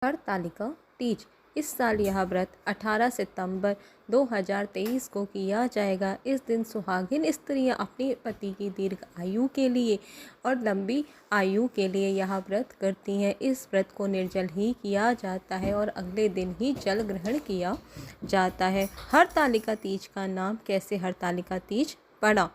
हरतालिका तीज। इस साल यह व्रत 18 सितंबर 2023 को किया जाएगा। इस दिन सुहागिन स्त्रियां अपने पति की दीर्घ आयु के लिए और लंबी आयु के लिए यह व्रत करती हैं। इस व्रत को निर्जल ही किया जाता है और अगले दिन ही जल ग्रहण किया जाता है। हरतालिका तीज का नाम कैसे हरतालिका तीज पड़ा?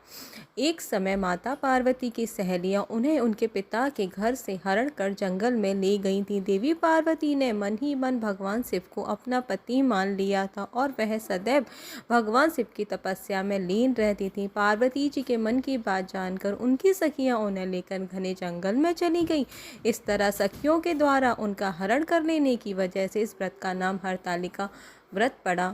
एक समय माता पार्वती की सहेलियां उन्हें उनके पिता के घर से हरण कर जंगल में ले गई थी। देवी पार्वती ने मन ही मन भगवान शिव को अपना पति मान लिया था और वह सदैव भगवान शिव की तपस्या में लीन रहती थी। पार्वती जी के मन की बात जानकर उनकी सखियां उन्हें लेकर घने जंगल में चली गई। इस तरह सखियों के द्वारा उनका हरण कर लेने की वजह से इस व्रत का नाम हरतालिका व्रत पड़ा।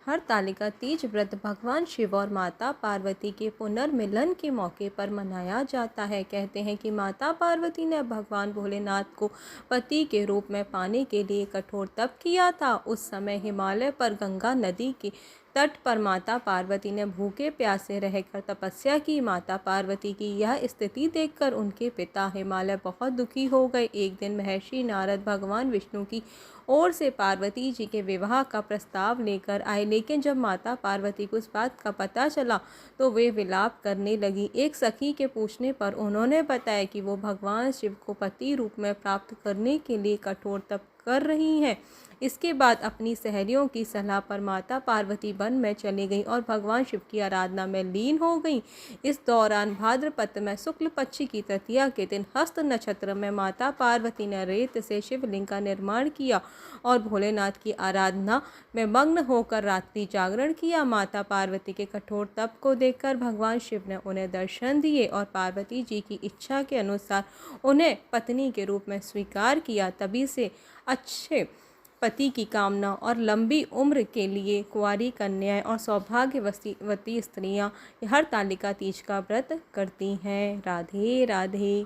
हरतालिका तीज व्रत भगवान शिव और माता पार्वती के पुनर्मिलन के मौके पर मनाया जाता है। कहते हैं कि माता पार्वती ने भगवान भोलेनाथ को पति के रूप में पाने के लिए कठोर तप किया था। उस समय हिमालय पर गंगा नदी के तट पर माता पार्वती ने भूखे प्यासे रहकर तपस्या की। माता पार्वती की यह स्थिति देखकर उनके पिता हिमालय बहुत दुखी हो गए। एक दिन महर्षि नारद भगवान विष्णु की ओर से पार्वती जी के विवाह का प्रस्ताव लेकर आए, लेकिन जब माता पार्वती को इस बात का पता चला तो वे विलाप करने लगी। एक सखी के पूछने पर उन्होंने बताया कि वो भगवान शिव को पति रूप में प्राप्त करने के लिए कठोर तप कर रही हैं। इसके बाद अपनी सहेलियों की सलाह पर माता पार्वती वन में चली गई और भगवान शिव की आराधना में लीन हो गई। इस दौरान भाद्रपद में शुक्ल पक्ष की तृतीया के दिन हस्त नक्षत्र में माता पार्वती ने रेत से शिवलिंग का निर्माण किया और भोलेनाथ की आराधना में मग्न होकर रात्रि जागरण किया। माता पार्वती के कठोर तप को देखकर भगवान शिव ने उन्हें दर्शन दिए और पार्वती जी की इच्छा के अनुसार उन्हें पत्नी के रूप में स्वीकार किया। तभी से अच्छे पति की कामना और लंबी उम्र के लिए कुंवारी कन्याएं और सौभाग्यवती स्त्रियां हरतालिका तीज का व्रत करती हैं। राधे राधे।